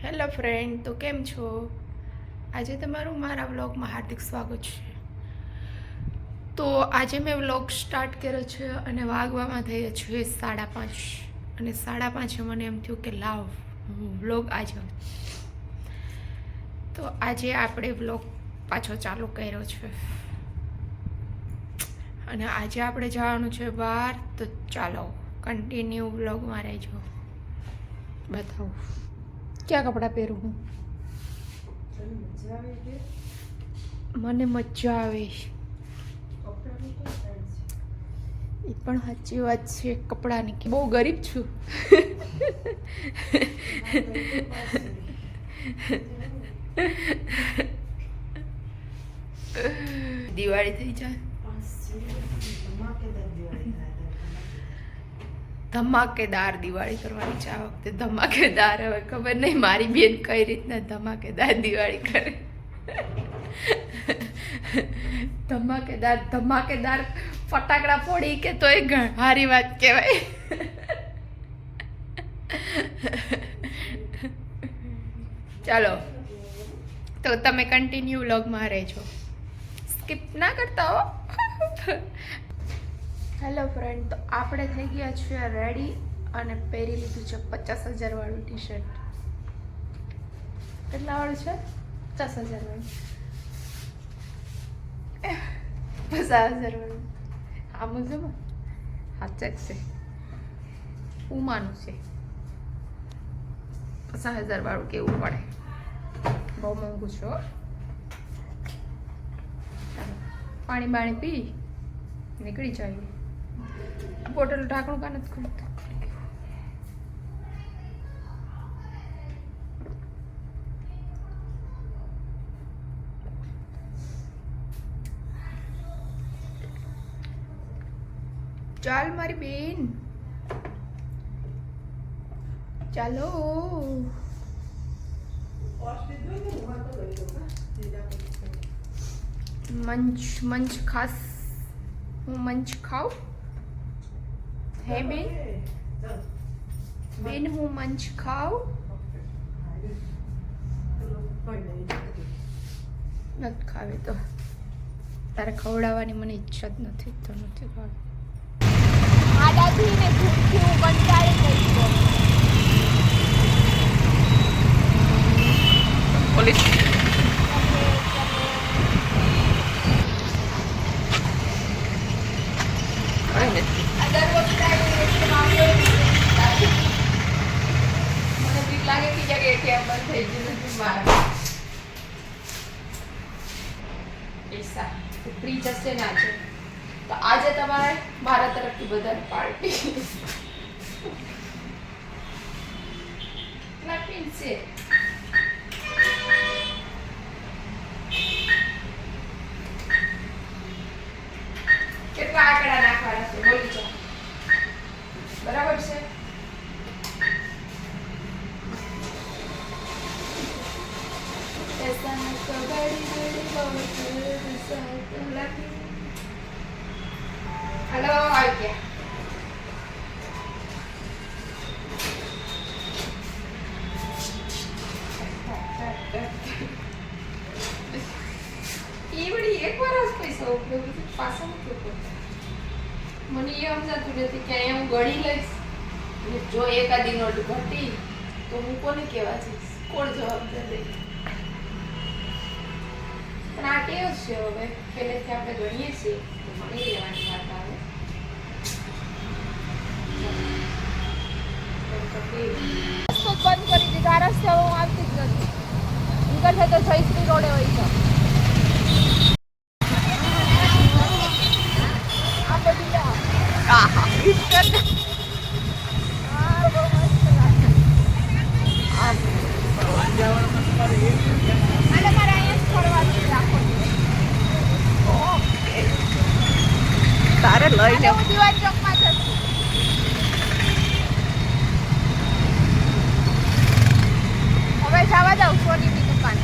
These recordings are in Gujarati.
હેલો ફ્રેન્ડ, તો કેમ છો? આજે તમારું મારા વ્લોગમાં હાર્દિક સ્વાગત છે. તો આજે મેં વ્લોગ સ્ટાર્ટ કર્યો છે અને વાગવામાં થઈ છે 5:30 અને 5:30 મને એમ થયું કે લાવ હું વ્લોગ આજે. તો આજે આપણે વ્લોગ પાછો ચાલુ કર્યો છે અને આજે આપણે જવાનું છે બહાર. તો ચાલો કન્ટિન્યુ વ્લોગમાં રહેજો. બતાવું ક્યાં કપડાં પહેરું હું. મને મજા આવે એ પણ સાચી વાત છે. કપડાની બહુ ગરીબ છું. દિવાળી થઈ જાય, ધમાકેદાર દિવાળી કરવાની છે આ વખતે. ધમાકેદાર, હવે ખબર નહીં મારી બેન કઈ રીતના ધમાકેદાર દિવાળી કરે. ધમાકેદાર ધમાકેદાર ફટાકડા ફોડી કે તો એ સારી વાત કહેવાય. ચાલો તો તમે કન્ટિન્યુ વ્લોગમાં રહેજો, સ્કીપ ના કરતા હો. હેલો ફ્રેન્ડ, તો આપણે થઈ ગયા છીએ રેડી અને પહેરી લીધું છે 50,000 વાળું ટી શર્ટ. કેટલા વાળું છે? 50,000 વાળું. 50,000 વાળું. આ મુજબ સાચા જ છે, ઉમાનું છે. 50,000 વાળું કેવું પડે, બહુ મોંઘું છે. પાણી બાણી પી નીકળી જાય. બોટલ ઢાંકણું કાં નથી ખુલતું. ચાલ મારી બેન, ચાલો. મંચ મંચ ખાસ, હું મંચ ખાઉં. હે બેન, બેન હું મંચ ખાઉં. નથી ખાવી તો તારે ખવડાવવાની મને ઈચ્છા જ નથી, તો નથી ખાવી. આડાથી ને ધૂળથી હું કંટાળી ગઈ છું. પોલીસ ફ્રી જશે ને આજે. તો આજે તમારે મારા તરફથી બધાને પાર્ટી. છે કેટલા આંકડા નાખવાના છે બોલી જાઓ, બરાબર છે? હેલો, આવી ગયા. એવડી એકવાર જ પૈસા ઉપયોગ પાછા મૂક્યો હતો. મને એ સમજાતું નથી કે અહીંયા હું ગણી લઈશ અને જો એકાદી નોટ ઘટી તો હું કોને કહેવા જઈશ, કોણ જવાબદાર દે? પણ આ ટેવ છે, હવે પહેલેથી આપણે ગણીએ છીએ તો મળી લેવાની વાત આવે. બંધ કરી દીધા, આ રસ્તે હું આવતી જ નથી. નીકળશે તો જયશ્રી રોડે હોય છે. તારે લઈને હું દિવાળી ચોકમાં જશું. હવે જવા દઉં સોનીની દુકાન.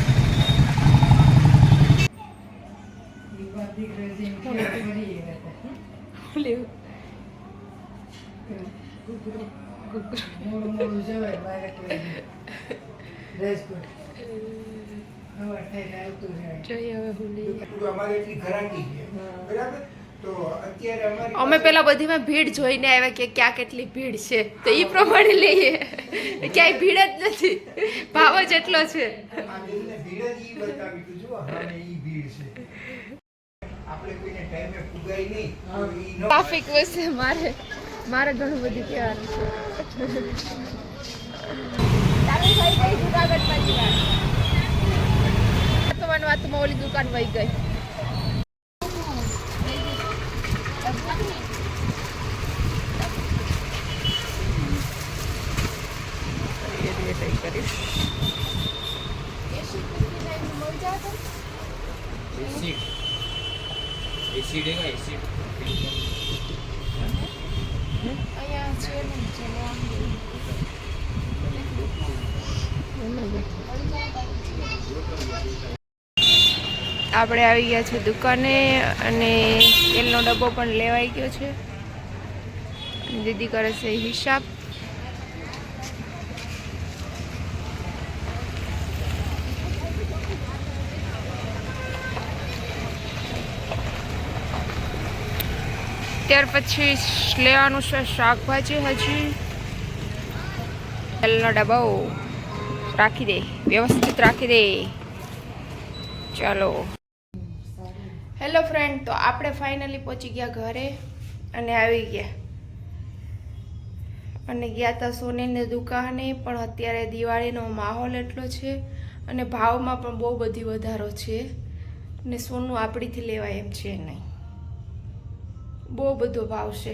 જોઈએ હવે હું લઈએ. અમારે એટલી ઘરાકી છે બરાબર. તો અત્યારે અમારી અમે પેલા બધીમાં ભીડ જોઈને આવ્યા કે ક્યાં કેટલી ભીડ છે તો એ પ્રમાણે લઈએ. ક્યાંય ભીડ જ નથી, ભાવ જ એટલો છે. આ બેનને ભીડ જ ઈ બતાવી તું જો હા ઈ ભીડ છે. આપણે કોઈને ટાઈમે પુગાઈ નહીં તો ઈ ન ટ્રાફિક વસે મારે ઘણું બધું કહેવાનું છે. ચાલો ભાઈ કઈ જુનાગઢમાં જવાનું વાતમાં ઓલી દુકાન વહી ગઈ. एसी देगा एसी અહીંયા છે ને આપણે આવી ગયા છે દુકાને અને તેલનો ડબ્બો પણ લેવાઈ ગયો છે. દીદી કરે છે હિસાબ. ત્યાર પછી લેવાનું છે શાકભાજી. હજી તેલનો ડબ્બો રાખી દે, વ્યવસ્થિત રાખી દે. ચાલો. હેલો ફ્રેન્ડ, તો આપણે ફાઇનલી પહોંચી ગયા ઘરે અને આવી ગયા અને ગયા હતા સોનીની દુકાને. પણ અત્યારે દિવાળીનો માહોલ એટલો છે અને ભાવમાં પણ બહુ બધી વધારો છે અને સોનું આપણીથી લેવાય એમ છે નહીં. બહુ બધો ભાવ છે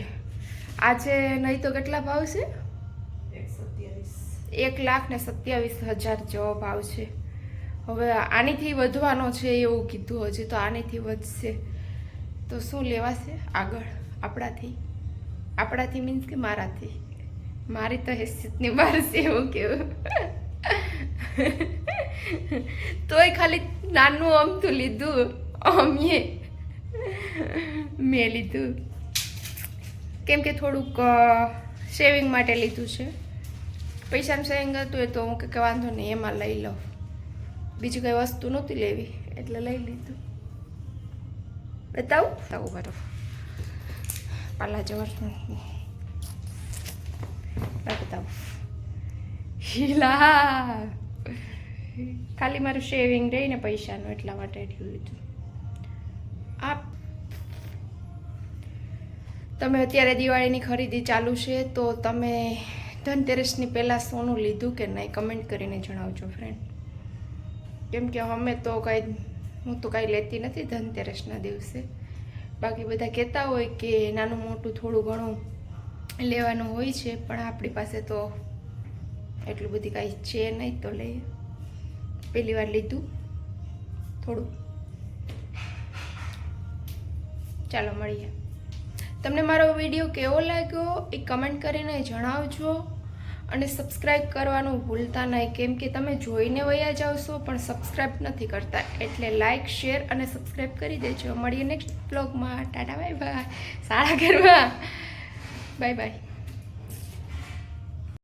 આજે. નહીં તો કેટલા ભાવ છે? 1,27,000 જેવો ભાવ છે. હવે આનીથી વધવાનો છે એવું કીધું. હજી તો આનીથી વધશે તો શું લેવાશે આગળ આપણાથી મીન્સ કે મારાથી. મારી તો હેસિયતની બહાર છે એવું કેવું. તોય ખાલી નાનું અમથું લીધું. મેં લીધું કેમ કે થોડુંક સેવિંગ માટે લીધું છે. પૈસાનું સેવિંગ હતું એ તો હું કે વાંધો નહીં એમાં લઈ લઉં. બીજી કઈ વસ્તુ નહોતી લેવી એટલે લઈ લીધું. બતાવું બરાબર પાલા જવર બતાવું. હીલા ખાલી મારું શેવિંગ રહીને પૈસાનું એટલા માટે એટલું લીધું. તમે અત્યારે દિવાળીની ખરીદી ચાલુ છે તો તમે ધનતેરસની પહેલાં સોનું લીધું કે નહીં કમેન્ટ કરીને જણાવજો ફ્રેન્ડ. કેમ કે હું તો કાંઈ લેતી નથી ધનતેરસના દિવસે. બાકી બધા કહેતા હોય કે નાનું મોટું થોડું ઘણું લેવાનું હોય છે પણ આપણી પાસે તો એટલું બધી કાંઈ છે નહીં તો લઈએ. પહેલી વાર લીધું થોડું. ચાલો મળીએ. તમને મારો વિડીયો કેવો લાગ્યો એ કમેન્ટ કરીને જણાવજો અને સબસ્ક્રાઈબ કરવાનું ભૂલતા નહીં કેમ કે તમે જોઈને વયા જાવશો પણ સબસ્ક્રાઈબ નથી કરતા. એટલે લાઈક શેર અને સબસ્ક્રાઈબ કરી દેજો. મળીએ નેક્સ્ટ બ્લોગમાં. Tata bye bye. સારા કરવા બાય બાય.